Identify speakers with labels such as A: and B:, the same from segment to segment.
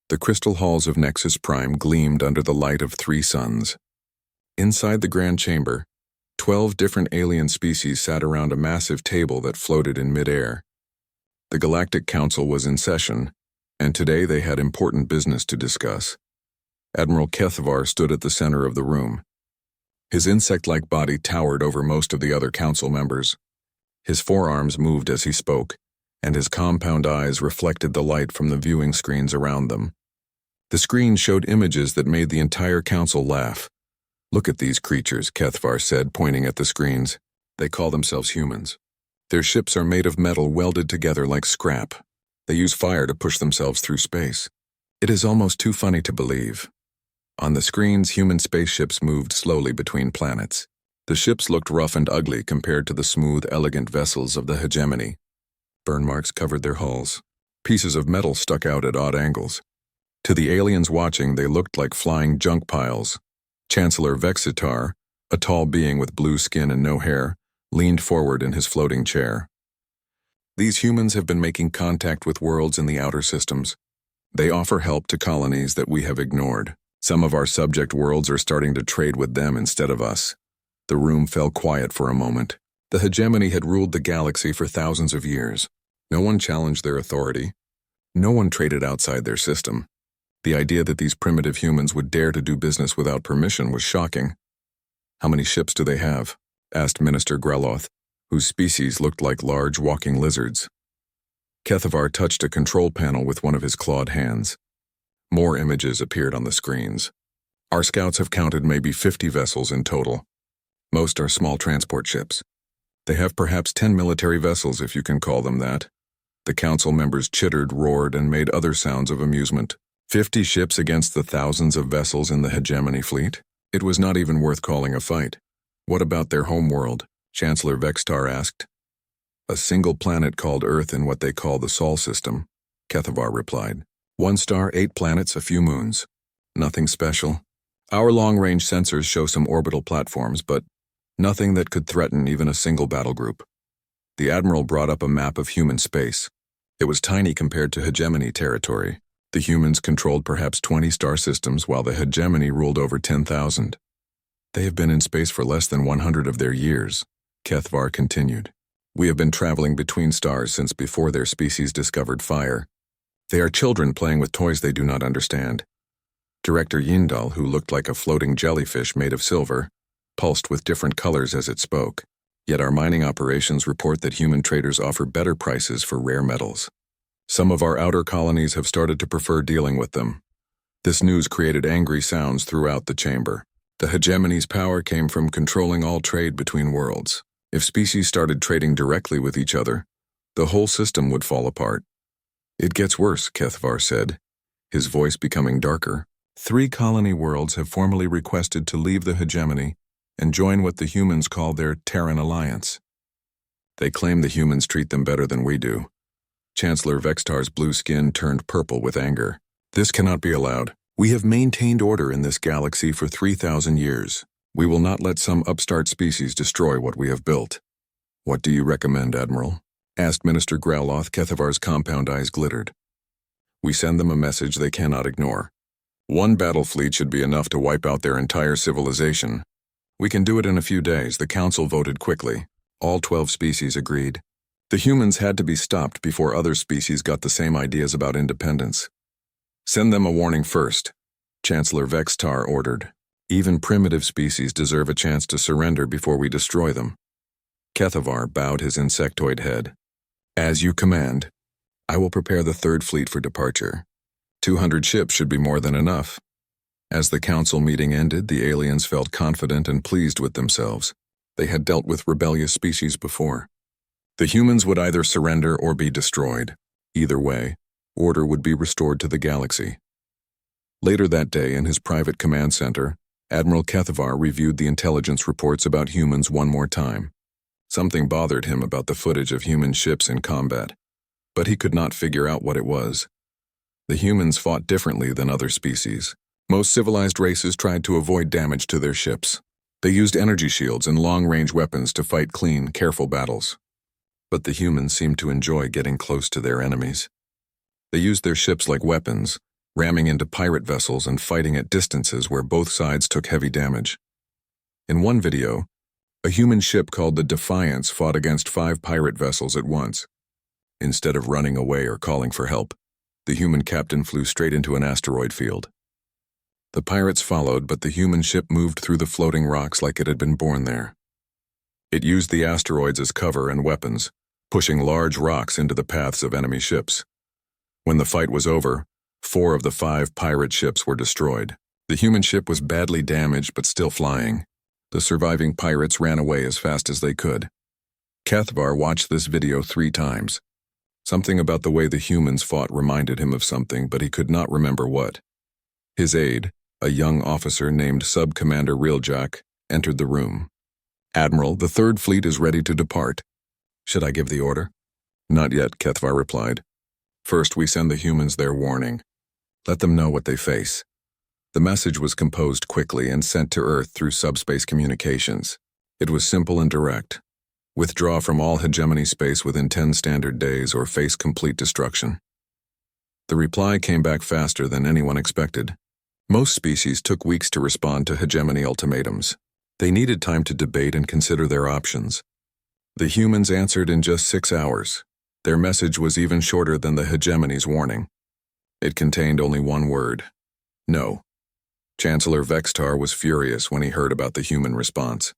A: The crystal halls of Nexus Prime gleamed under the light of 3 suns. Inside the grand chamber, 12 different alien species sat around a massive table that floated in midair. The Galactic Council was in session, and today they had important business to discuss. Admiral Kethavar stood at the center of the room. His insect-like body towered over most of the other council members. His forearms moved as he spoke, and his compound eyes reflected the light from the viewing screens around them. The screen showed images that made the entire council laugh. "Look at these creatures," Kethavar said, pointing at the screens. "They call themselves humans. Their ships are made of metal welded together like scrap. They use fire to push themselves through space. It is almost too funny to believe." On the screens, human spaceships moved slowly between planets. The ships looked rough and ugly compared to the smooth, elegant vessels of the hegemony. Burn marks covered their hulls. Pieces of metal stuck out at odd angles. To the aliens watching, they looked like flying junk piles. Chancellor Vexitar, a tall being with blue skin and no hair, leaned forward in his floating chair. "These humans have been making contact with worlds in the outer systems. They offer help to colonies that we have ignored. Some of our subject worlds are starting to trade with them instead of us." The room fell quiet for a moment. The hegemony had ruled the galaxy for thousands of years. No one challenged their authority. No one traded outside their system. The idea that these primitive humans would dare to do business without permission was shocking. "How many ships do they have?" asked Minister Greloth, whose species looked like large walking lizards. Kethavar touched a control panel with one of his clawed hands. More images appeared on the screens. "Our scouts have counted maybe 50 vessels in total. Most are small transport ships. They have perhaps 10 military vessels, if you can call them that." The council members chittered, roared, and made other sounds of amusement. 50 ships against the thousands of vessels in the hegemony fleet? It was not even worth calling a fight. "What about their home world?" Chancellor Vextar asked. "A single planet called Earth in what they call the Sol system," Kethavar replied. "1 star, 8 planets, a few moons. Nothing special. Our long-range sensors show some orbital platforms, but nothing that could threaten even a single battle group." The Admiral brought up a map of human space. It was tiny compared to hegemony territory. The humans controlled perhaps 20 star systems, while the hegemony ruled over 10,000. "They have been in space for less than 100 of their years," Kethavar continued. "We have been traveling between stars since before their species discovered fire. They are children playing with toys they do not understand." Director Yindal, who looked like a floating jellyfish made of silver, pulsed with different colors as it spoke. "Yet our mining operations report that human traders offer better prices for rare metals. Some of our outer colonies have started to prefer dealing with them." This news created angry sounds throughout the chamber. The hegemony's power came from controlling all trade between worlds. If species started trading directly with each other, the whole system would fall apart. "It gets worse," Kethavar said, his voice becoming darker. 3 colony worlds have formally requested to leave the hegemony and join what the humans call their Terran Alliance. They claim the humans treat them better than we do. Chancellor Vextar's blue skin turned purple with anger. "This cannot be allowed. We have maintained order in this galaxy for 3,000 years. We will not let some upstart species destroy what we have built." "What do you recommend, Admiral?" asked Minister Greloth. Kethavar's compound eyes glittered. "We send them a message they cannot ignore. 1 battle fleet should be enough to wipe out their entire civilization. We can do it in a few days." The council voted quickly. All 12 species agreed. The humans had to be stopped before other species got the same ideas about independence. "Send them a warning first," Chancellor Vextar ordered. "Even primitive species deserve a chance to surrender before we destroy them." Kethavar bowed his insectoid head. "As you command. I will prepare the 3rd fleet for departure. 200 ships should be more than enough." As the council meeting ended, the aliens felt confident and pleased with themselves. They had dealt with rebellious species before. The humans would either surrender or be destroyed. Either way, order would be restored to the galaxy. Later that day, in his private command center, Admiral Kethavar reviewed the intelligence reports about humans one more time. Something bothered him about the footage of human ships in combat, but he could not figure out what it was. The humans fought differently than other species. Most civilized races tried to avoid damage to their ships. They used energy shields and long-range weapons to fight clean, careful battles. But the humans seemed to enjoy getting close to their enemies. They used their ships like weapons, ramming into pirate vessels and fighting at distances where both sides took heavy damage. In one video, a human ship called the Defiance fought against 5 pirate vessels at once. Instead of running away or calling for help, the human captain flew straight into an asteroid field. The pirates followed, but the human ship moved through the floating rocks like it had been born there. It used the asteroids as cover and weapons, pushing large rocks into the paths of enemy ships. When the fight was over, 4 of the 5 pirate ships were destroyed. The human ship was badly damaged but still flying. The surviving pirates ran away as fast as they could. Cathvar watched this video 3 times. Something about the way the humans fought reminded him of something, but he could not remember what. His aide, a young officer named Sub-Commander Riljak, entered the room. "Admiral, the Third Fleet is ready to depart. Should I give the order?" "Not yet," Cathvar replied. "First, we send the humans their warning. Let them know what they face." The message was composed quickly and sent to Earth through subspace communications. It was simple and direct. Withdraw from all hegemony space within 10 standard days or face complete destruction. The reply came back faster than anyone expected. Most species took weeks to respond to hegemony ultimatums. They needed time to debate and consider their options. The humans answered in just 6 hours. Their message was even shorter than the hegemony's warning. It contained only one word: no. Chancellor Vextar was furious when he heard about the human response.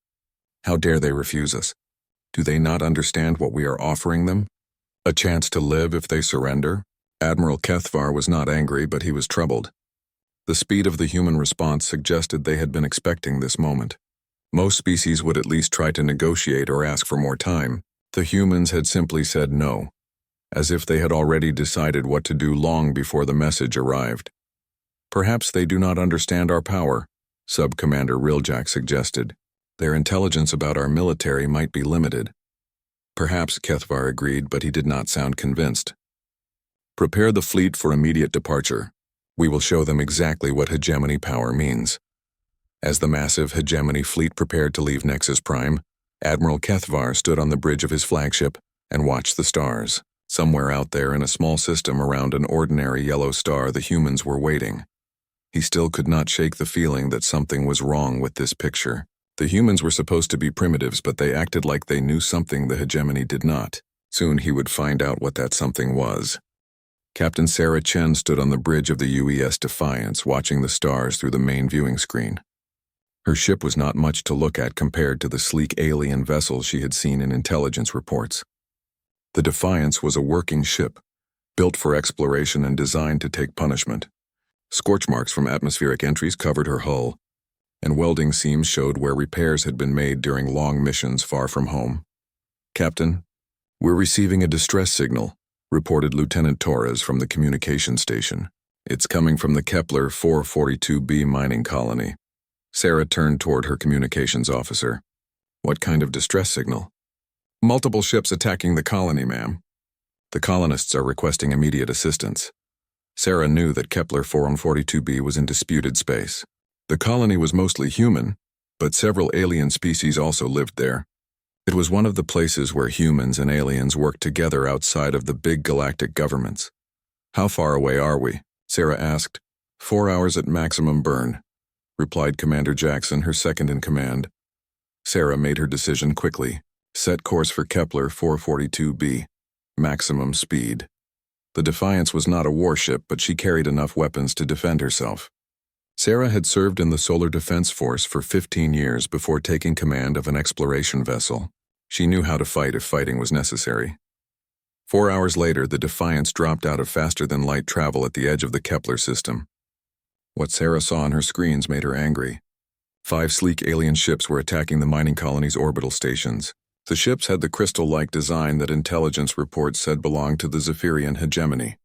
A: How dare they refuse us? Do they not understand what we are offering them? A chance to live if they surrender? Admiral Cathvar was not angry, but he was troubled. The speed of the human response suggested they had been expecting this moment. Most species would at least try to negotiate or ask for more time. The humans had simply said no, as if they had already decided what to do long before the message arrived. "Perhaps they do not understand our power," Sub-Commander Riljak suggested. "Their intelligence about our military might be limited." Perhaps, Cathvar agreed, but he did not sound convinced. "Prepare the fleet for immediate departure. We will show them exactly what hegemony power means." As the massive hegemony fleet prepared to leave Nexus Prime, Admiral Cathvar stood on the bridge of his flagship and watched the stars. Somewhere out there in a small system around an ordinary yellow star, the humans were waiting. He still could not shake the feeling that something was wrong with this picture. The humans were supposed to be primitives, but they acted like they knew something the hegemony did not. Soon he would find out what that something was. Captain Sarah Chen stood on the bridge of the UES Defiance, watching the stars through the main viewing screen. Her ship was not much to look at compared to the sleek alien vessels she had seen in intelligence reports. The Defiance was a working ship, built for exploration and designed to take punishment. Scorch marks from atmospheric entries covered her hull, and welding seams showed where repairs had been made during long missions far from home. "Captain, we're receiving a distress signal," reported Lieutenant Torres from the communication station. "It's coming from the Kepler 442b mining colony." Sarah turned toward her communications officer. "What kind of distress signal?" "Multiple ships attacking the colony, ma'am. The colonists are requesting immediate assistance." Sarah knew that Kepler 442b was in disputed space. The colony was mostly human, but several alien species also lived there. It was one of the places where humans and aliens worked together outside of the big galactic governments. "How far away are we?" Sarah asked. 4 hours at maximum burn," replied Commander Jackson, her second-in-command. Sarah made her decision quickly. Set course for Kepler 442b. Maximum speed. The Defiance was not a warship, but she carried enough weapons to defend herself. Sarah had served in the Solar Defense Force for 15 years before taking command of an exploration vessel. She knew how to fight if fighting was necessary. 4 hours later, the Defiance dropped out of faster-than-light travel at the edge of the Kepler system. What Sarah saw on her screens made her angry. 5 sleek alien ships were attacking the mining colony's orbital stations. The ships had the crystal-like design that intelligence reports said belonged to the Zephyrian hegemony.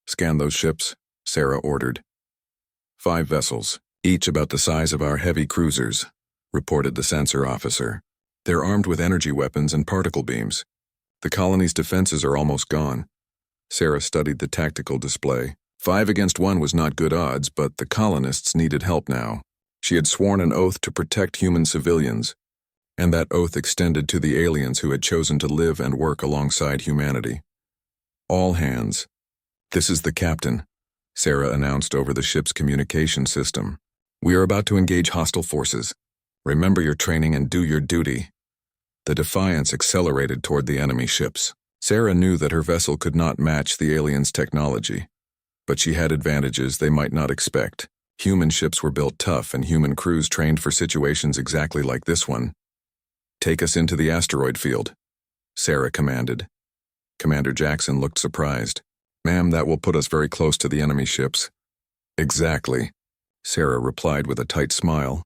A: "Scan those ships," Sarah ordered. 5 vessels, each about the size of our heavy cruisers, reported the sensor officer. "They're armed with energy weapons and particle beams. The colony's defenses are almost gone." Sarah studied the tactical display. 5 against 1 was not good odds, but the colonists needed help now. She had sworn an oath to protect human civilians, and that oath extended to the aliens who had chosen to live and work alongside humanity. "All hands. This is the captain," Sarah announced over the ship's communication system. "We are about to engage hostile forces. Remember your training and do your duty." The Defiance accelerated toward the enemy ships. Sarah knew that her vessel could not match the aliens' technology, but she had advantages they might not expect. Human ships were built tough and human crews trained for situations exactly like this one. "Take us into the asteroid field," Sarah commanded. Commander Jackson looked surprised. "Ma'am, that will put us very close to the enemy ships." "Exactly," Sarah replied with a tight smile.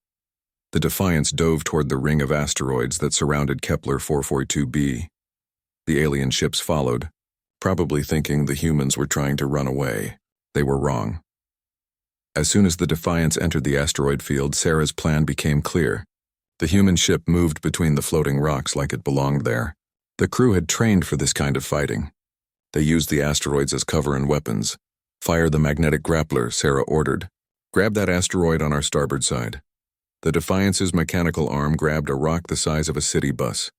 A: The Defiance dove toward the ring of asteroids that surrounded Kepler 442b. The alien ships followed, probably thinking the humans were trying to run away. They were wrong. As soon as the Defiance entered the asteroid field, Sarah's plan became clear. The human ship moved between the floating rocks like it belonged there. The crew had trained for this kind of fighting. They used the asteroids as cover and weapons. "Fire the magnetic grappler," Sarah ordered. "Grab that asteroid on our starboard side." The Defiance's mechanical arm grabbed a rock the size of a city bus.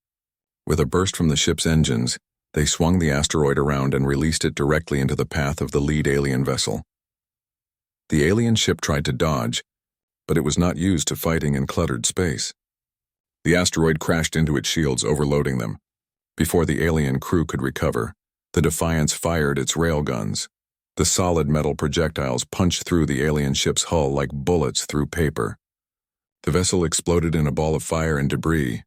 A: With a burst from the ship's engines, they swung the asteroid around and released it directly into the path of the lead alien vessel. The alien ship tried to dodge, but it was not used to fighting in cluttered space. The asteroid crashed into its shields, overloading them. Before the alien crew could recover, the Defiance fired its railguns. The solid metal projectiles punched through the alien ship's hull like bullets through paper. The vessel exploded in a ball of fire and debris.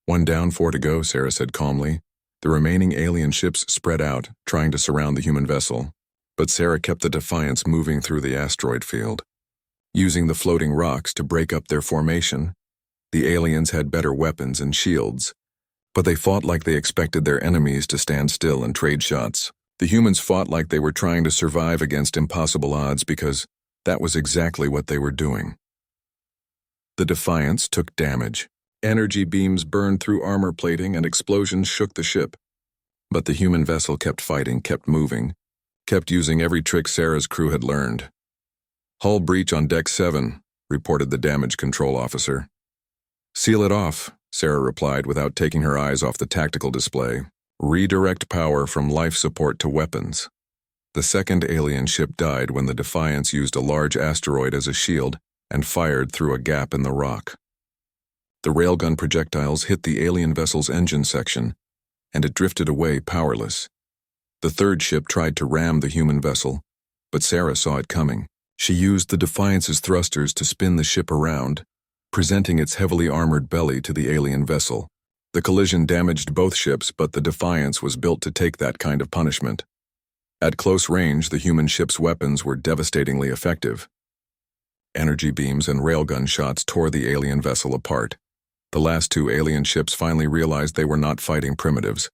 A: "One down, 4 to go," Sarah said calmly. The remaining alien ships spread out, trying to surround the human vessel. But Sarah kept the Defiance moving through the asteroid field. Using the floating rocks to break up their formation, the aliens had better weapons and shields, but they fought like they expected their enemies to stand still and trade shots. The humans fought like they were trying to survive against impossible odds because that was exactly what they were doing. The Defiance took damage. Energy beams burned through armor plating and explosions shook the ship. But the human vessel kept fighting, kept moving, kept using every trick Sarah's crew had learned. "Hull breach on deck 7, reported the damage control officer. "Seal it off," Sarah replied without taking her eyes off the tactical display. "Redirect power from life support to weapons." The second alien ship died when the Defiance used a large asteroid as a shield and fired through a gap in the rock. The railgun projectiles hit the alien vessel's engine section, and it drifted away powerless. The third ship tried to ram the human vessel, but Sarah saw it coming. She used the Defiance's thrusters to spin the ship around, presenting its heavily armored belly to the alien vessel. The collision damaged both ships, but the Defiance was built to take that kind of punishment. At close range, the human ship's weapons were devastatingly effective. Energy beams and railgun shots tore the alien vessel apart. The last 2 alien ships finally realized they were not fighting primitives.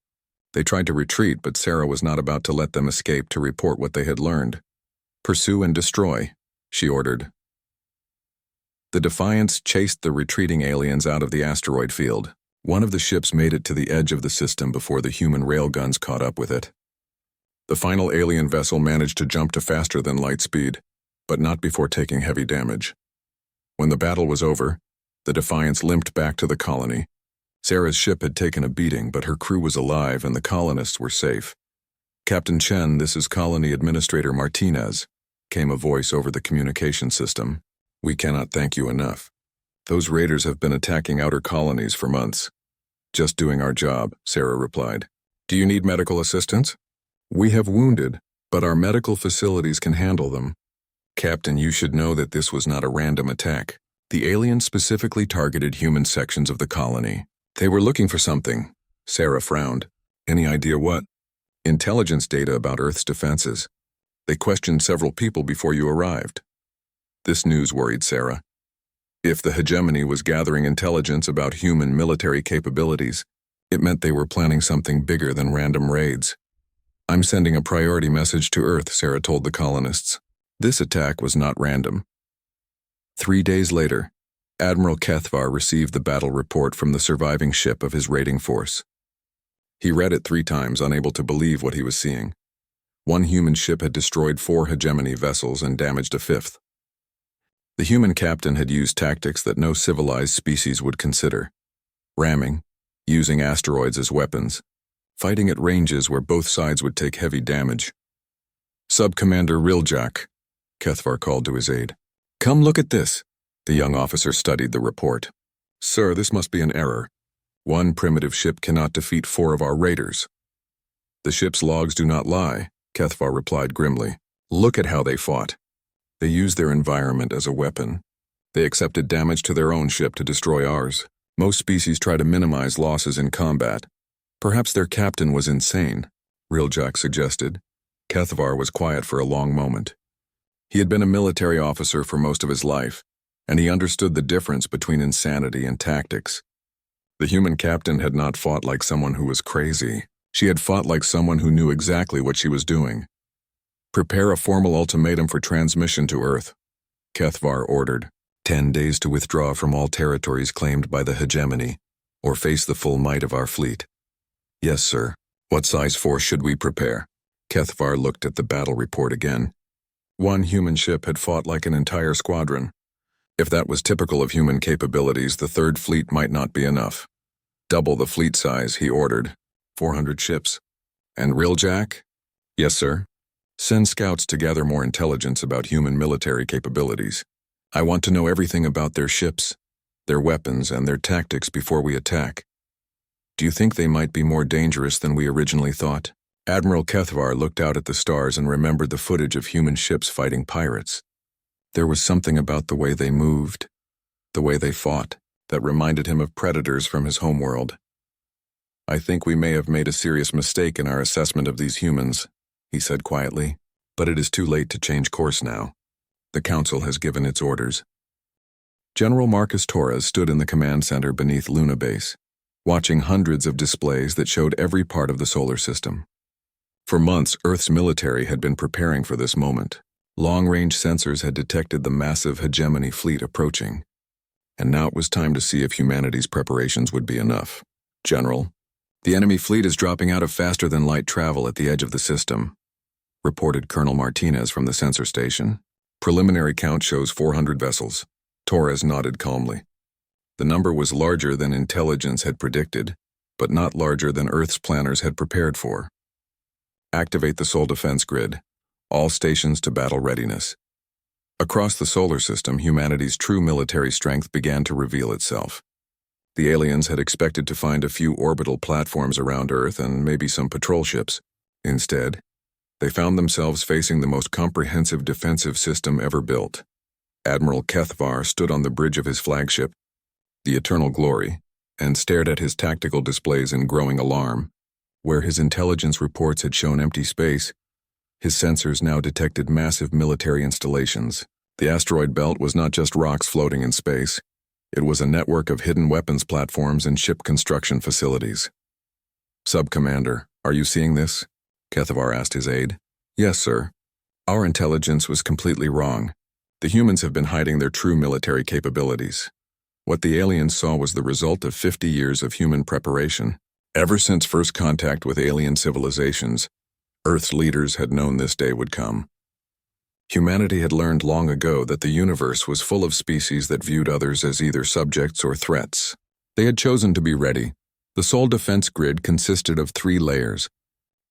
A: They tried to retreat, but Sarah was not about to let them escape to report what they had learned. "Pursue and destroy," she ordered. The Defiance chased the retreating aliens out of the asteroid field. One of the ships made it to the edge of the system before the human railguns caught up with it. The final alien vessel managed to jump to faster than light speed, but not before taking heavy damage. When the battle was over, the Defiance limped back to the colony. Sarah's ship had taken a beating, but her crew was alive and the colonists were safe. "Captain Chen, this is Colony Administrator Martinez," came a voice over the communication system. "We cannot thank you enough. Those raiders have been attacking outer colonies for months." "Just doing our job," Sarah replied. "Do you need medical assistance?" "We have wounded, but our medical facilities can handle them." "Captain, you should know that this was not a random attack. The aliens specifically targeted human sections of the colony. They were looking for something." Sarah frowned. "Any idea what?" "Intelligence data about Earth's defenses. They questioned several people before you arrived." This news worried Sarah. If the hegemony was gathering intelligence about human military capabilities, it meant they were planning something bigger than random raids. "I'm sending a priority message to Earth," Sarah told the colonists. This attack was not random. 3 days later, Admiral Kethvar received the battle report from the surviving ship of his raiding force. He read it 3 times, unable to believe what he was seeing. One human ship had destroyed 4 hegemony vessels and damaged a 5th. The human captain had used tactics that no civilized species would consider: ramming, using asteroids as weapons, fighting at ranges where both sides would take heavy damage. "Sub-Commander Riljak," Kethvar called to his aide. Come look at this. The young officer studied the report. Sir, this must be an error. One primitive ship cannot defeat 4 of our raiders. The ship's logs do not lie, Kethvar replied grimly. Look at how they fought. They used their environment as a weapon. They accepted damage to their own ship to destroy ours. Most species try to minimize losses in combat. Perhaps their captain was insane, Riljak suggested. Kethvar was quiet for a long moment. He had been a military officer for most of his life, and he understood the difference between insanity and tactics. The human captain had not fought like someone who was crazy. She had fought like someone who knew exactly what she was doing. Prepare a formal ultimatum for transmission to Earth, Kethvar ordered. 10 days to withdraw from all territories claimed by the hegemony, or face the full might of our fleet. Yes, sir. What size force should we prepare? Kethvar looked at the battle report again. 1 human ship had fought like an entire squadron. If that was typical of human capabilities, the 3rd Fleet might not be enough. Double the fleet size, he ordered. 400 ships. And Riljak? Yes, sir. Send scouts to gather more intelligence about human military capabilities. I want to know everything about their ships, their weapons, and their tactics before we attack. Do you think they might be more dangerous than we originally thought? Admiral Kethvar looked out at the stars and remembered the footage of human ships fighting pirates. There was something about the way they moved, the way they fought, that reminded him of predators from his homeworld. I think we may have made a serious mistake in our assessment of these humans, he said quietly, but it is too late to change course now. The Council has given its orders. General Marcus Torres stood in the command center beneath Luna Base, watching hundreds of displays that showed every part of the solar system. For months, Earth's military had been preparing for this moment. Long-range sensors had detected the massive hegemony fleet approaching, and now it was time to see if humanity's preparations would be enough. General, the enemy fleet is dropping out of faster-than-light travel at the edge of the system, reported Colonel Martinez from the sensor station. Preliminary count shows 400 vessels. Torres nodded calmly. The number was larger than intelligence had predicted, but not larger than Earth's planners had prepared for. Activate the Sol defense grid. All stations to battle readiness. Across the solar system, humanity's true military strength began to reveal itself. The aliens had expected to find a few orbital platforms around Earth and maybe some patrol ships. Instead, they found themselves facing the most comprehensive defensive system ever built. Admiral Kethvar stood on the bridge of his flagship, the Eternal Glory, and stared at his tactical displays in growing alarm. Where his intelligence reports had shown empty space, his sensors now detected massive military installations. The asteroid belt was not just rocks floating in space. It was a network of hidden weapons platforms and ship construction facilities. Sub-Commander, are you seeing this? Kethvar asked his aide. Yes, sir. Our intelligence was completely wrong. The humans have been hiding their true military capabilities. What the aliens saw was the result of 50 years of human preparation. Ever since first contact with alien civilizations, Earth's leaders had known this day would come. Humanity had learned long ago that the universe was full of species that viewed others as either subjects or threats. They had chosen to be ready. The Sol defense grid consisted of 3 layers.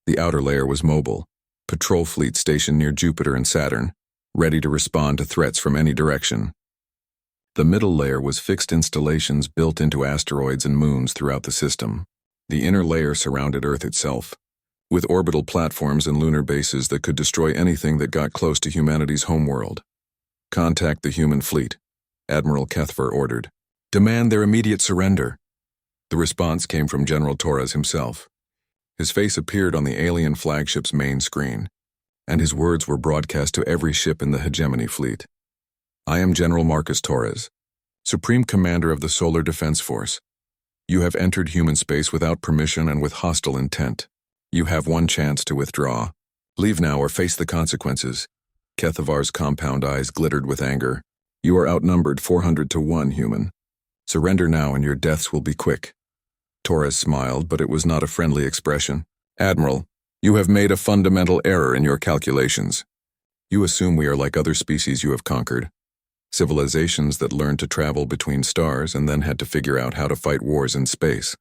A: The outer layer was mobile, patrol fleet stationed near Jupiter and Saturn, ready to respond to threats from any direction. The middle layer was fixed installations built into asteroids and moons throughout the system. The inner layer surrounded Earth itself, with orbital platforms and lunar bases that could destroy anything that got close to humanity's homeworld. Contact the human fleet, Admiral Kethvar ordered. Demand their immediate surrender. The response came from General Torres himself. His face appeared on the alien flagship's main screen, and his words were broadcast to every ship in the hegemony fleet. I am General Marcus Torres, Supreme Commander of the Solar Defense Force. You have entered human space without permission and with hostile intent. You have one chance to withdraw. Leave now or face the consequences. Kethvar's compound eyes glittered with anger. You are outnumbered 400 to 1, human. Surrender now and your deaths will be quick. Torres smiled, but it was not a friendly expression. Admiral, you have made a fundamental error in your calculations. You assume we are like other species you have conquered. Civilizations that learned to travel between stars and then had to figure out how to fight wars in space.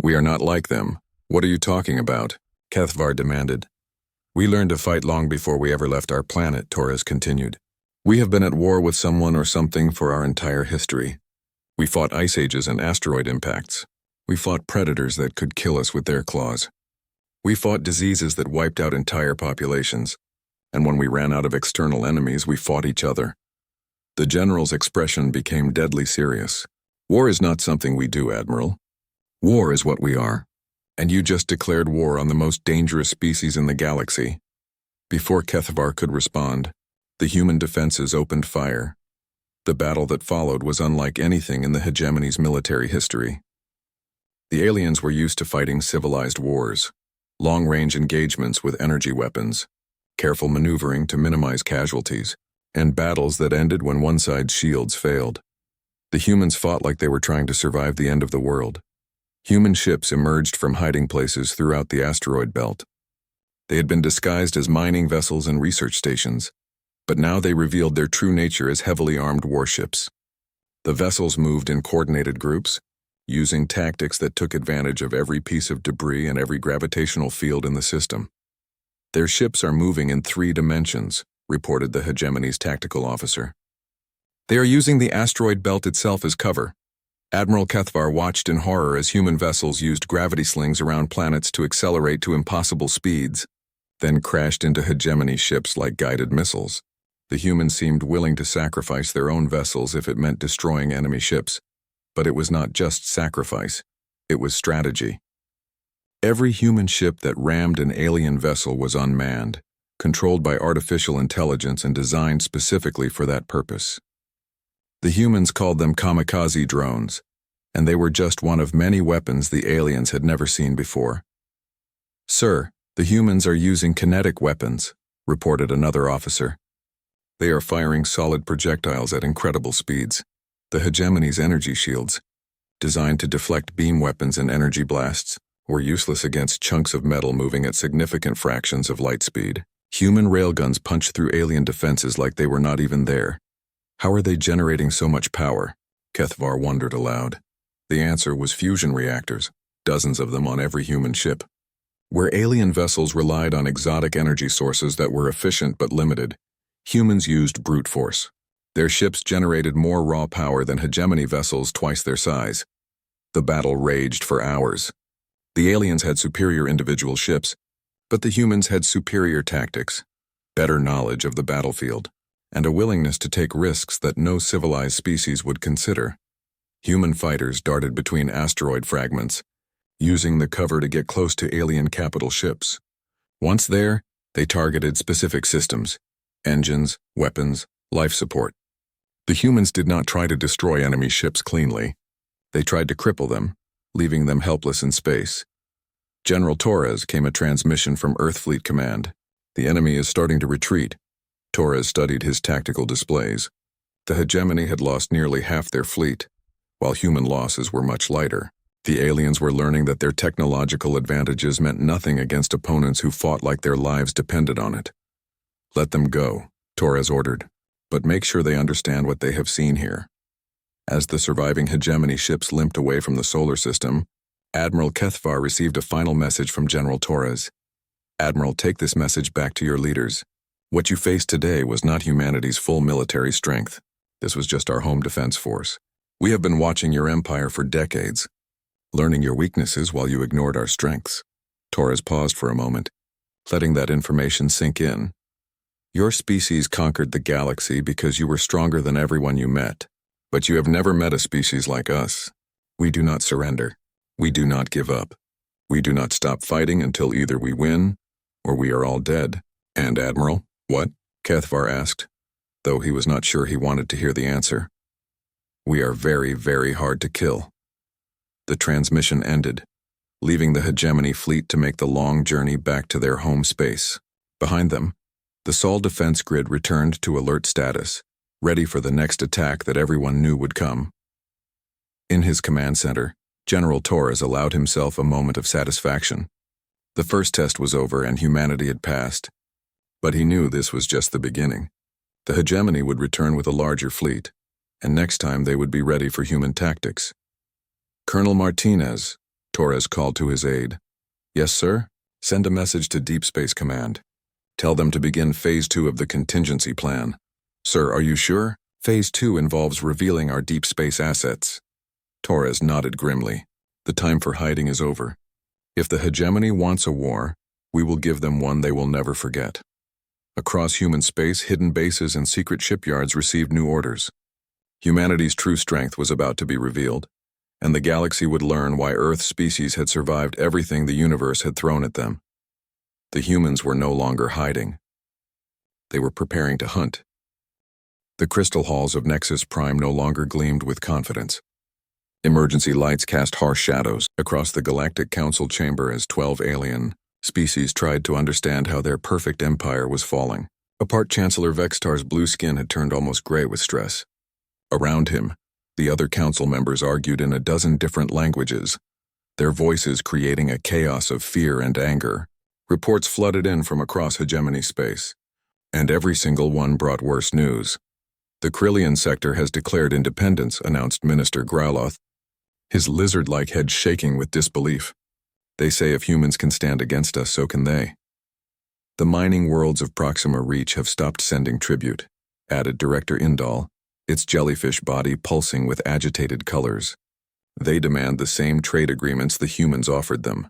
A: We are not like them. What are you talking about? Kethvar demanded. We learned to fight long before we ever left our planet, Torres continued. We have been at war with someone or something for our entire history. We fought ice ages and asteroid impacts. We fought predators that could kill us with their claws. We fought diseases that wiped out entire populations. And when we ran out of external enemies, we fought each other. The general's expression became deadly serious. War is not something we do, Admiral. War is what we are. And you just declared war on the most dangerous species in the galaxy. Before Kethvar could respond, the human defenses opened fire. The battle that followed was unlike anything in the hegemony's military history. The aliens were used to fighting civilized wars, long-range engagements with energy weapons, careful maneuvering to minimize casualties, and battles that ended when one side's shields failed. The humans fought like they were trying to survive the end of the world. Human ships emerged from hiding places throughout the asteroid belt. They had been disguised as mining vessels and research stations, but now they revealed their true nature as heavily armed warships. The vessels moved in coordinated groups, using tactics that took advantage of every piece of debris and every gravitational field in the system. Their ships are moving in 3 dimensions, reported the hegemony's tactical officer. They are using the asteroid belt itself as cover. Admiral Kethvar watched in horror as human vessels used gravity slings around planets to accelerate to impossible speeds, then crashed into hegemony ships like guided missiles. The humans seemed willing to sacrifice their own vessels if it meant destroying enemy ships. But it was not just sacrifice, it was strategy. Every human ship that rammed an alien vessel was unmanned, controlled by artificial intelligence and designed specifically for that purpose. The humans called them kamikaze drones, and they were just one of many weapons the aliens had never seen before. Sir, the humans are using kinetic weapons, reported another officer. They are firing solid projectiles at incredible speeds. The hegemony's energy shields, designed to deflect beam weapons and energy blasts, were useless against chunks of metal moving at significant fractions of light speed. Human railguns punched through alien defenses like they were not even there. How are they generating so much power? Kethvar wondered aloud. The answer was fusion reactors, dozens of them on every human ship. Where alien vessels relied on exotic energy sources that were efficient but limited, humans used brute force. Their ships generated more raw power than hegemony vessels twice their size. The battle raged for hours. The aliens had superior individual ships, but the humans had superior tactics, better knowledge of the battlefield, and a willingness to take risks that no civilized species would consider. Human fighters darted between asteroid fragments, using the cover to get close to alien capital ships. Once there, they targeted specific systems, engines, weapons, life support. The humans did not try to destroy enemy ships cleanly. They tried to cripple them, leaving them helpless in space. General Torres came a transmission from Earth Fleet Command. The enemy is starting to retreat. Torres studied his tactical displays. The hegemony had lost nearly half their fleet, while human losses were much lighter. The aliens were learning that their technological advantages meant nothing against opponents who fought like their lives depended on it. Let them go, Torres ordered, but make sure they understand what they have seen here. As the surviving hegemony ships limped away from the solar system, Admiral Kethvar received a final message from General Torres. Admiral, take this message back to your leaders. What you faced today was not humanity's full military strength. This was just our home defense force. We have been watching your empire for decades, learning your weaknesses while you ignored our strengths. Torres paused for a moment, letting that information sink in. Your species conquered the galaxy because you were stronger than everyone you met, but you have never met a species like us. We do not surrender. We do not give up. We do not stop fighting until either we win or we are all dead. And Admiral, what? Kethvar asked, though he was not sure he wanted to hear the answer. We are very, very hard to kill. The transmission ended, leaving the hegemony fleet to make the long journey back to their home space. Behind them, the Sol defense grid returned to alert status, ready for the next attack that everyone knew would come. In his command center, General Torres allowed himself a moment of satisfaction. The first test was over and humanity had passed, but he knew this was just the beginning. The hegemony would return with a larger fleet, and next time they would be ready for human tactics. Colonel Martinez, Torres called to his aide. Yes, sir? Send a message to Deep Space Command. Tell them to begin Phase 2 of the contingency plan. Sir, are you sure? Phase 2 involves revealing our deep space assets. Torres nodded grimly. The time for hiding is over. If the hegemony wants a war, we will give them one they will never forget. Across human space, hidden bases and secret shipyards received new orders. Humanity's true strength was about to be revealed, and the galaxy would learn why Earth's species had survived everything the universe had thrown at them. The humans were no longer hiding. They were preparing to hunt. The crystal halls of Nexus Prime no longer gleamed with confidence. Emergency lights cast harsh shadows across the Galactic Council chamber as 12 alien species tried to understand how their perfect empire was falling. Apart, Chancellor Vextar's blue skin had turned almost gray with stress. Around him, the other council members argued in a dozen different languages, their voices creating a chaos of fear and anger. Reports flooded in from across hegemony space, and every single one brought worse news. The Krillian sector has declared independence, announced Minister Growloth, his lizard-like head shaking with disbelief. They say if humans can stand against us, so can they. The mining worlds of Proxima Reach have stopped sending tribute, added Director Indal, its jellyfish body pulsing with agitated colors. They demand the same trade agreements the humans offered them.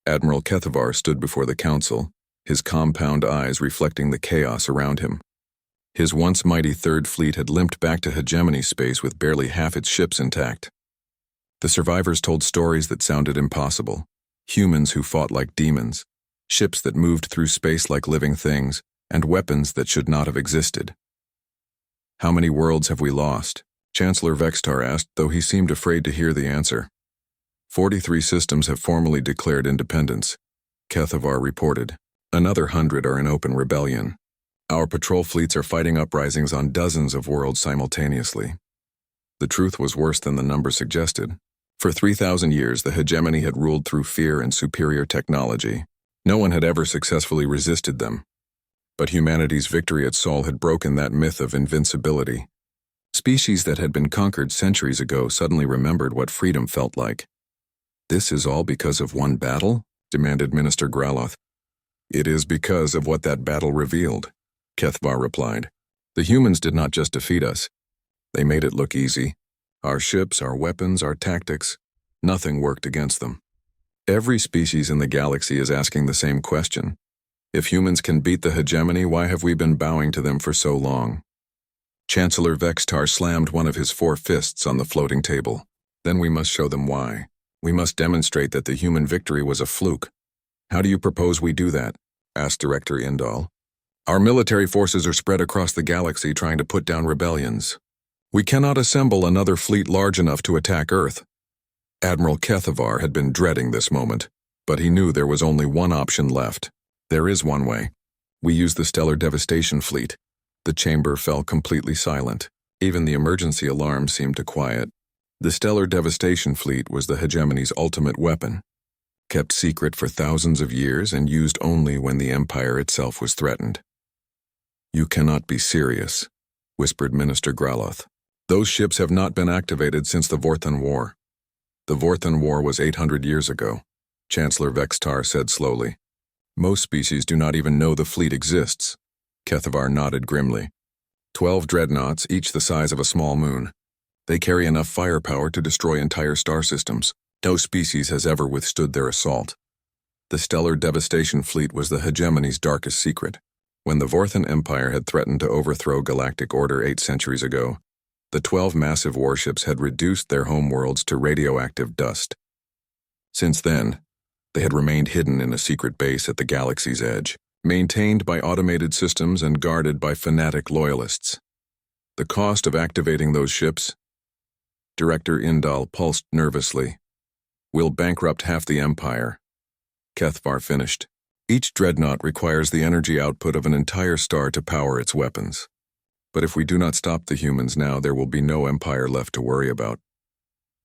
A: Admiral Kethavar stood before the council, his compound eyes reflecting the chaos around him. His once mighty Third Fleet had limped back to hegemony space with barely half its ships intact. The survivors told stories that sounded impossible. Humans who fought like demons, ships that moved through space like living things, and weapons that should not have existed. How many worlds have we lost? Chancellor Vextar asked, though he seemed afraid to hear the answer. 43 systems have formally declared independence, Kethavar reported. Another 100 are in open rebellion. Our patrol fleets are fighting uprisings on dozens of worlds simultaneously. The truth was worse than the number suggested. For 3,000 years, the hegemony had ruled through fear and superior technology. No one had ever successfully resisted them. But humanity's victory at Sol had broken that myth of invincibility. Species that had been conquered centuries ago suddenly remembered what freedom felt like. This is all because of one battle? Demanded Minister Growloth. It is because of what that battle revealed, Kethvar replied. The humans did not just defeat us. They made it look easy. Our ships, our weapons, our tactics, nothing worked against them. Every species in the galaxy is asking the same question. If humans can beat the hegemony, why have we been bowing to them for so long? Chancellor Vextar slammed one of his 4 fists on the floating table. Then we must show them why. We must demonstrate that the human victory was a fluke. How do you propose we do that? Asked Director Indal. Our military forces are spread across the galaxy trying to put down rebellions. We cannot assemble another fleet large enough to attack Earth. Admiral Kethavar had been dreading this moment, but he knew there was only one option left. There is one way. We use the Stellar Devastation Fleet. The chamber fell completely silent. Even the emergency alarm seemed to quiet. The Stellar Devastation Fleet was the hegemony's ultimate weapon, kept secret for thousands of years and used only when the Empire itself was threatened. You cannot be serious, whispered Minister Growloth. Those ships have not been activated since the Vorthan War. The Vorthan War was 800 years ago, Chancellor Vextar said slowly. Most species do not even know the fleet exists. Kethavar nodded grimly. 12 dreadnoughts, each the size of a small moon. They carry enough firepower to destroy entire star systems. No species has ever withstood their assault. The Stellar Devastation Fleet was the hegemony's darkest secret. When the Vorthan Empire had threatened to overthrow Galactic Order 8 centuries ago, the 12 massive warships had reduced their homeworlds to radioactive dust. Since then, they had remained hidden in a secret base at the galaxy's edge, maintained by automated systems and guarded by fanatic loyalists. The cost of activating those ships? Director Indal pulsed nervously. Will bankrupt half the Empire. Kethvar finished. Each dreadnought requires the energy output of an entire star to power its weapons. But if we do not stop the humans now, there will be no Empire left to worry about.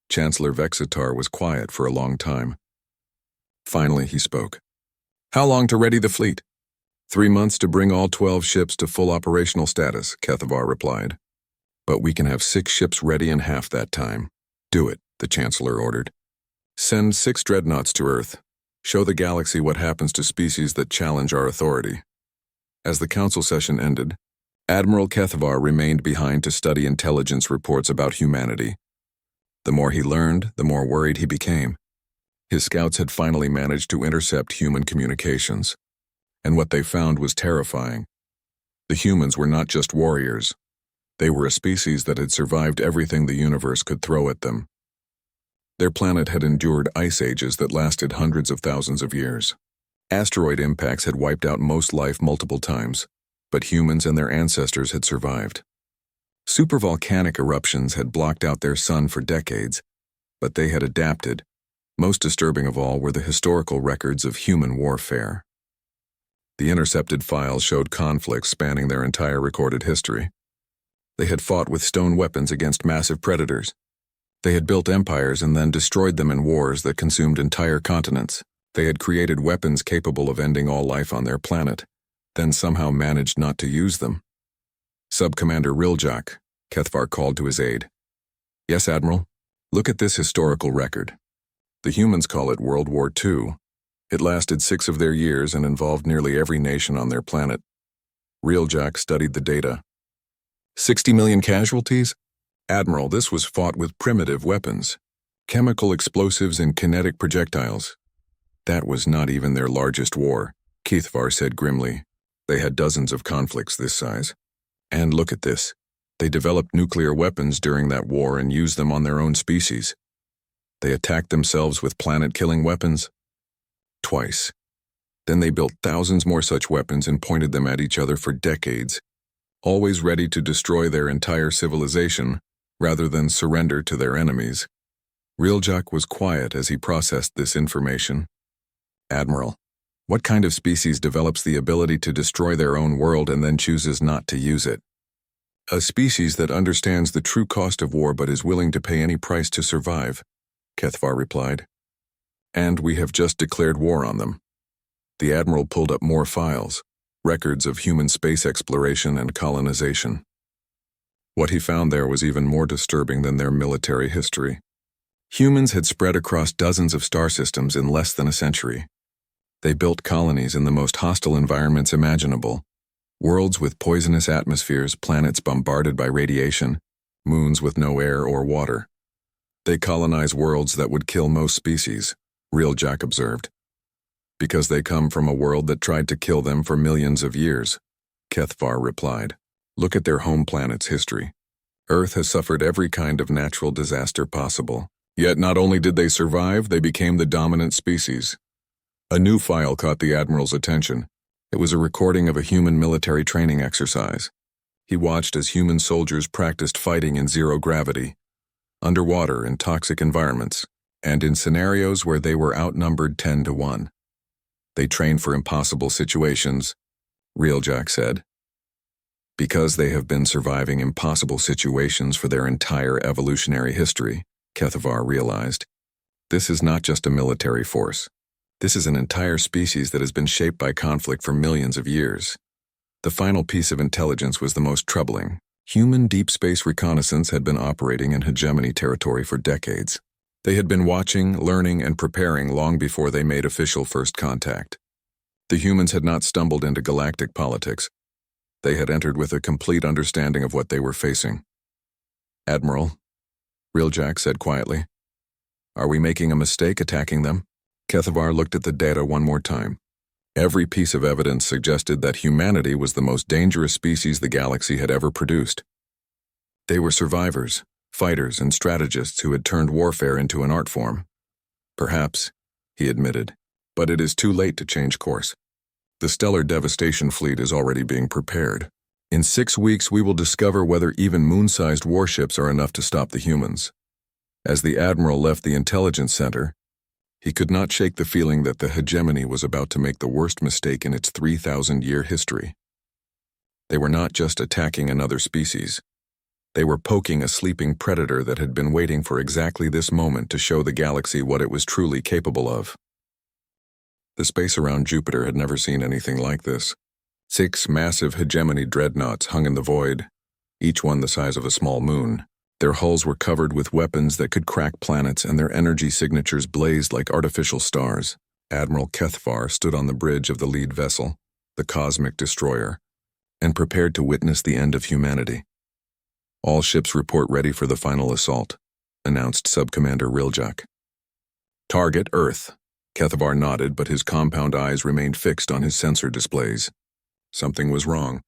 A: Chancellor Vexitar was quiet for a long time. Finally, he spoke. How long to ready the fleet? 3 months to bring all 12 ships to full operational status, Kethavar replied. But we can have 6 ships ready in half that time. Do it, the Chancellor ordered. Send 6 dreadnoughts to Earth. Show the galaxy what happens to species that challenge our authority. As the council session ended, Admiral Kethavar remained behind to study intelligence reports about humanity. The more he learned, the more worried he became. His scouts had finally managed to intercept human communications, and what they found was terrifying. The humans were not just warriors. They were a species that had survived everything the universe could throw at them. Their planet had endured ice ages that lasted hundreds of thousands of years. Asteroid impacts had wiped out most life multiple times, but humans and their ancestors had survived. Supervolcanic eruptions had blocked out their sun for decades, but they had adapted. Most disturbing of all were the historical records of human warfare. The intercepted files showed conflicts spanning their entire recorded history. They had fought with stone weapons against massive predators. They had built empires and then destroyed them in wars that consumed entire continents. They had created weapons capable of ending all life on their planet, then somehow managed not to use them. Sub-Commander Riljak, Kethavar called to his aide. Yes, Admiral? Look at this historical record. The humans call it World War II. It lasted 6 of their years and involved nearly every nation on their planet. Riljak studied the data. 60 million casualties? Admiral, this was fought with primitive weapons, chemical explosives and kinetic projectiles. That was not even their largest war, Kethavar said grimly. They had dozens of conflicts this size. And look at this. They developed nuclear weapons during that war and used them on their own species. They attacked themselves with planet-killing weapons. Twice. Then they built thousands more such weapons and pointed them at each other for decades, always ready to destroy their entire civilization rather than surrender to their enemies. Riljak was quiet as he processed this information. Admiral, what kind of species develops the ability to destroy their own world and then chooses not to use it? A species that understands the true cost of war but is willing to pay any price to survive, Kethavar replied. And we have just declared war on them. The Admiral pulled up more files, records of human space exploration and colonization. What he found there was even more disturbing than their military history. Humans had spread across dozens of star systems in less than a century. They built colonies in the most hostile environments imaginable, worlds with poisonous atmospheres, planets bombarded by radiation, moons with no air or water. They colonized worlds that would kill most species, Riljak observed. Because they come from a world that tried to kill them for millions of years, Kethavar replied. Look at their home planet's history. Earth has suffered every kind of natural disaster possible. Yet not only did they survive, they became the dominant species. A new file caught the Admiral's attention. It was a recording of a human military training exercise. He watched as human soldiers practiced fighting in zero gravity, underwater in toxic environments, and in scenarios where they were outnumbered 10-1. They trained for impossible situations, Riljak said. Because they have been surviving impossible situations for their entire evolutionary history, Kethavar realized. This is not just a military force. This is an entire species that has been shaped by conflict for millions of years. The final piece of intelligence was the most troubling. Human deep space reconnaissance had been operating in hegemony territory for decades. They had been watching, learning, and preparing long before they made official first contact. The humans had not stumbled into galactic politics. They had entered with a complete understanding of what they were facing. Admiral, Riljak said quietly, are we making a mistake attacking them? Kethavar looked at the data one more time. Every piece of evidence suggested that humanity was the most dangerous species the galaxy had ever produced. They were survivors, fighters, and strategists who had turned warfare into an art form. Perhaps, he admitted, but it is too late to change course. The stellar devastation fleet is already being prepared. In 6 weeks, we will discover whether even moon-sized warships are enough to stop the humans. As the Admiral left the intelligence center, he could not shake the feeling that the hegemony was about to make the worst mistake in its 3,000-year history. They were not just attacking another species. They were poking a sleeping predator that had been waiting for exactly this moment to show the galaxy what it was truly capable of. The space around Jupiter had never seen anything like this. 6 massive hegemony dreadnoughts hung in the void, each one the size of a small moon. Their hulls were covered with weapons that could crack planets, and their energy signatures blazed like artificial stars. Admiral Kethavar stood on the bridge of the lead vessel, the cosmic destroyer, and prepared to witness the end of humanity. "All ships report ready for the final assault," announced Subcommander Riljak. "Target Earth." Kethavar nodded, but his compound eyes remained fixed on his sensor displays. Something was wrong.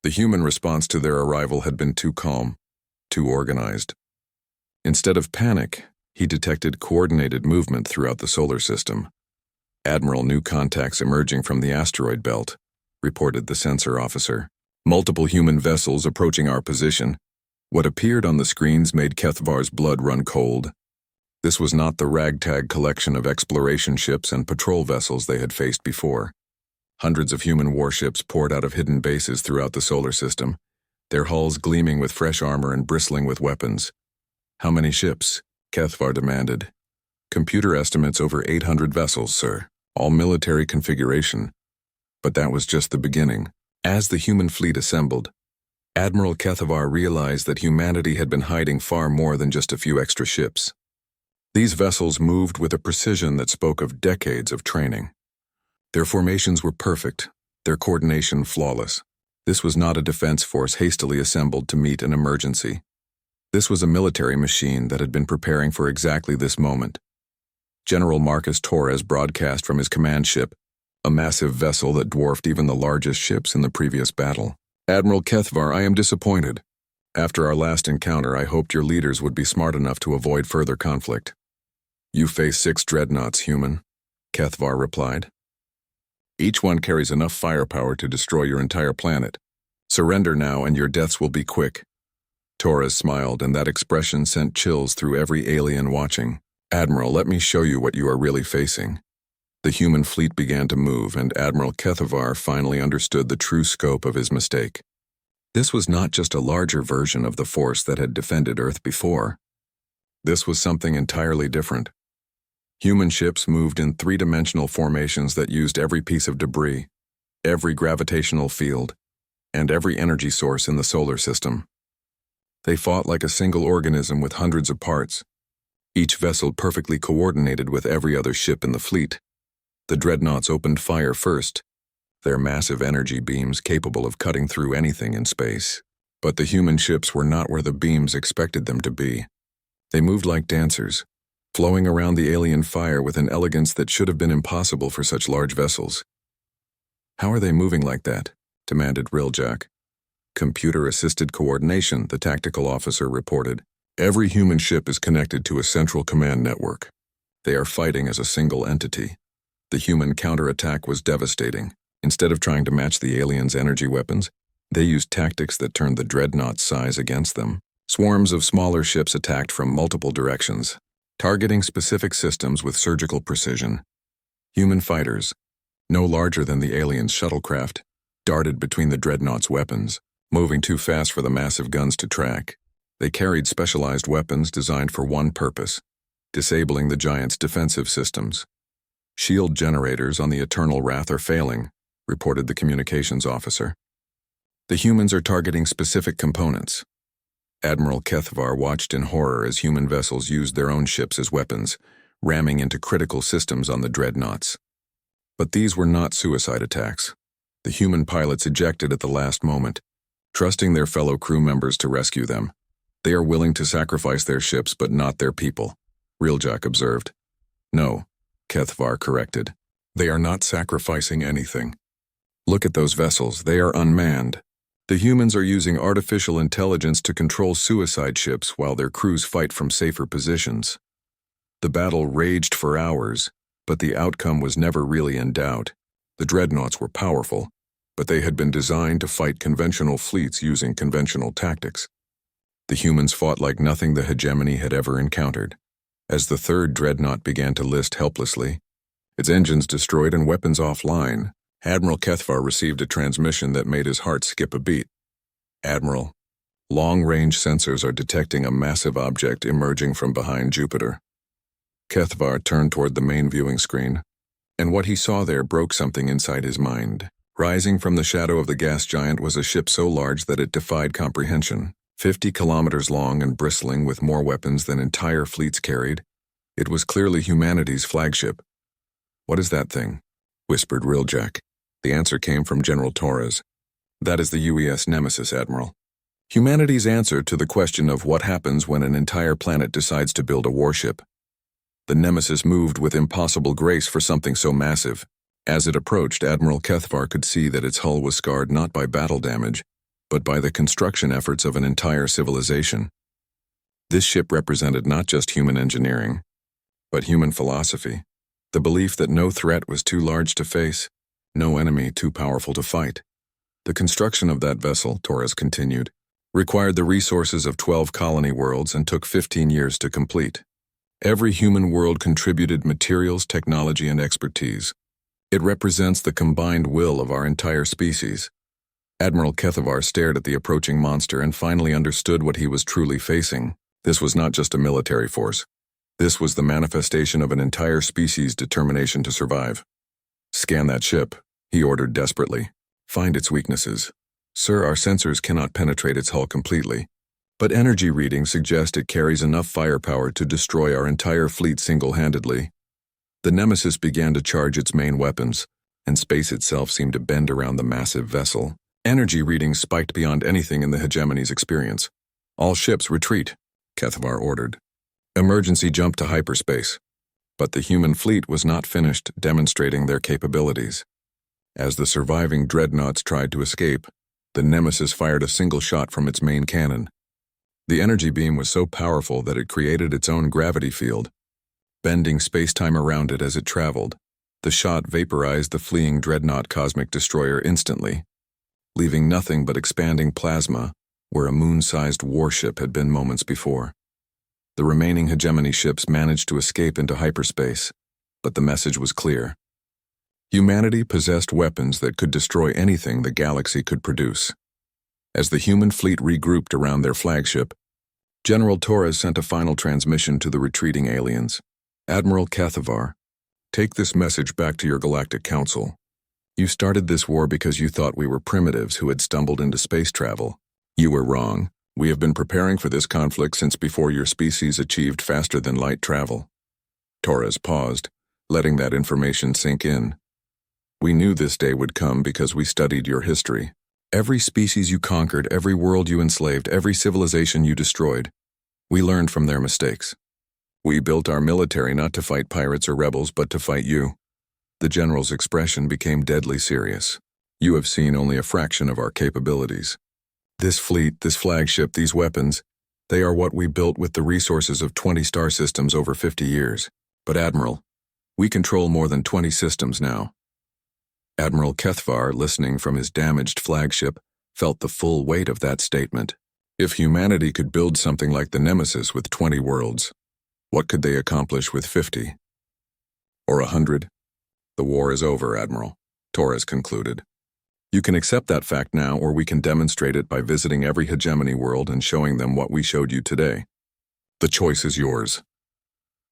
A: The human response to their arrival had been too calm, too organized. Instead of panic, he detected coordinated movement throughout the solar system. "Admiral, new contacts emerging from the asteroid belt," reported the sensor officer. "Multiple human vessels approaching our position." What appeared on the screens made Kethavar's blood run cold. This was not the ragtag collection of exploration ships and patrol vessels they had faced before. Hundreds of human warships poured out of hidden bases throughout the solar system, their hulls gleaming with fresh armor and bristling with weapons. "How many ships?" Kethavar demanded. "Computer estimates over 800 vessels, sir. All military configuration." But that was just the beginning. As the human fleet assembled, Admiral Kethavar realized that humanity had been hiding far more than just a few extra ships. These vessels moved with a precision that spoke of decades of training. Their formations were perfect, their coordination flawless. This was not a defense force hastily assembled to meet an emergency. This was a military machine that had been preparing for exactly this moment. General Marcus Torres broadcast from his command ship, a massive vessel that dwarfed even the largest ships in the previous battle. "Admiral Kethavar, I am disappointed. After our last encounter, I hoped your leaders would be smart enough to avoid further conflict." "You face 6 dreadnoughts, human," Kethavar replied. "Each one carries enough firepower to destroy your entire planet. Surrender now and your deaths will be quick." Torres smiled, and that expression sent chills through every alien watching. "Admiral, let me show you what you are really facing." The human fleet began to move, and Admiral Kethavar finally understood the true scope of his mistake. This was not just a larger version of the force that had defended Earth before. This was something entirely different. Human ships moved in 3-dimensional formations that used every piece of debris, every gravitational field, and every energy source in the solar system. They fought like a single organism with hundreds of parts, each vessel perfectly coordinated with every other ship in the fleet. The dreadnoughts opened fire first, their massive energy beams capable of cutting through anything in space. But the human ships were not where the beams expected them to be. They moved like dancers, flowing around the alien fire with an elegance that should have been impossible for such large vessels. "How are they moving like that?" demanded Riljak. "Computer-assisted coordination," the tactical officer reported. "Every human ship is connected to a central command network. They are fighting as a single entity." The human counterattack was devastating. Instead of trying to match the aliens' energy weapons, they used tactics that turned the dreadnought's size against them. Swarms of smaller ships attacked from multiple directions, targeting specific systems with surgical precision. Human fighters, no larger than the aliens' shuttlecraft, darted between the dreadnought's weapons, moving too fast for the massive guns to track. They carried specialized weapons designed for one purpose: disabling the giant's defensive systems. "Shield generators on the Eternal Wrath are failing," reported the communications officer. "The humans are targeting specific components." Admiral Kethavar watched in horror as human vessels used their own ships as weapons, ramming into critical systems on the dreadnoughts. But these were not suicide attacks. The human pilots ejected at the last moment, trusting their fellow crew members to rescue them. "They are willing to sacrifice their ships, but not their people," Riljak observed. "No," Kethavar corrected. "They are not sacrificing anything. Look at those vessels, they are unmanned. The humans are using artificial intelligence to control suicide ships while their crews fight from safer positions." The battle raged for hours, but the outcome was never really in doubt. The dreadnoughts were powerful, but they had been designed to fight conventional fleets using conventional tactics. The humans fought like nothing the hegemony had ever encountered. As the 3rd dreadnought began to list helplessly, its engines destroyed and weapons offline, Admiral Kethavar received a transmission that made his heart skip a beat. "Admiral, long-range sensors are detecting a massive object emerging from behind Jupiter." Kethavar turned toward the main viewing screen, and what he saw there broke something inside his mind. Rising from the shadow of the gas giant was a ship so large that it defied comprehension. 50 kilometers long and bristling with more weapons than entire fleets carried, it was clearly humanity's flagship. "What is that thing?" whispered Riljak. The answer came from General Torres. That is the UES Nemesis, Admiral. Humanity's answer to the question of what happens when an entire planet decides to build a warship. The Nemesis moved with impossible grace for something so massive. As it approached, Admiral Kethvar could see that its hull was scarred not by battle damage, but by the construction efforts of an entire civilization. This ship represented not just human engineering, but human philosophy, the belief that no threat was too large to face, no enemy too powerful to fight. The construction of that vessel, Torres continued, required the resources of 12 colony worlds and took 15 years to complete. Every human world contributed materials, technology, and expertise. It represents the combined will of our entire species. Admiral Kethavar stared at the approaching monster and finally understood what he was truly facing. This was not just a military force. This was the manifestation of an entire species' determination to survive. "Scan that ship," he ordered desperately. "Find its weaknesses. Sir, our sensors cannot penetrate its hull completely, but energy readings suggest it carries enough firepower to destroy our entire fleet single-handedly." The Nemesis began to charge its main weapons, and space itself seemed to bend around the massive vessel. Energy readings spiked beyond anything in the hegemony's experience. "All ships retreat," Kethavar ordered. "Emergency jump to hyperspace." But the human fleet was not finished demonstrating their capabilities. As the surviving dreadnoughts tried to escape, the Nemesis fired a single shot from its main cannon. The energy beam was so powerful that it created its own gravity field, bending space-time around it as it traveled. The shot vaporized the fleeing dreadnought cosmic destroyer instantly, leaving nothing but expanding plasma where a moon-sized warship had been moments before. The remaining hegemony ships managed to escape into hyperspace, but the message was clear. Humanity possessed weapons that could destroy anything the galaxy could produce. As the human fleet regrouped around their flagship, General Torres sent a final transmission to the retreating aliens. "Admiral Kethavar, take this message back to your Galactic Council. You started this war because you thought we were primitives who had stumbled into space travel. You were wrong. We have been preparing for this conflict since before your species achieved faster-than-light travel." Torres paused, letting that information sink in. "We knew this day would come because we studied your history. Every species you conquered, every world you enslaved, every civilization you destroyed. We learned from their mistakes. We built our military not to fight pirates or rebels, but to fight you." The general's expression became deadly serious. "You have seen only a fraction of our capabilities. This fleet, this flagship, these weapons, they are what we built with the resources of 20 star systems over 50 years. But Admiral, we control more than 20 systems now." Admiral Kethvar, listening from his damaged flagship, felt the full weight of that statement. If humanity could build something like the Nemesis with 20 worlds, what could they accomplish with 50? Or 100? "The war is over, Admiral," Torres concluded. "You can accept that fact now, or we can demonstrate it by visiting every hegemony world and showing them what we showed you today. The choice is yours."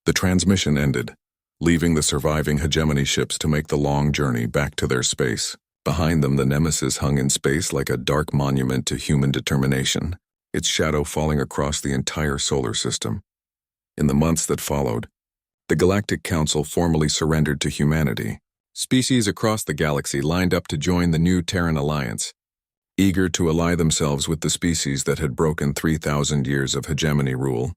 A: The transmission ended, leaving the surviving hegemony ships to make the long journey back to their space. Behind them, the Nemesis hung in space like a dark monument to human determination, its shadow falling across the entire solar system. In the months that followed, the Galactic Council formally surrendered to humanity. Species across the galaxy lined up to join the new Terran Alliance, eager to ally themselves with the species that had broken 3,000 years of hegemony rule.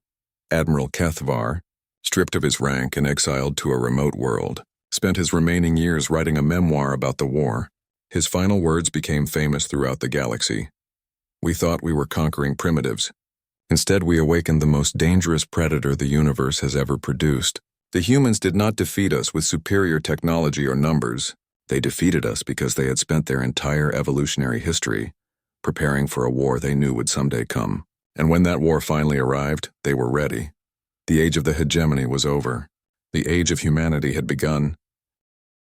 A: Admiral Kethvar, stripped of his rank and exiled to a remote world, spent his remaining years writing a memoir about the war. His final words became famous throughout the galaxy. "We thought we were conquering primitives. Instead, we awakened the most dangerous predator the universe has ever produced. The humans did not defeat us with superior technology or numbers. They defeated us because they had spent their entire evolutionary history preparing for a war they knew would someday come. And when that war finally arrived, they were ready. The age of the hegemony was over. The age of humanity had begun,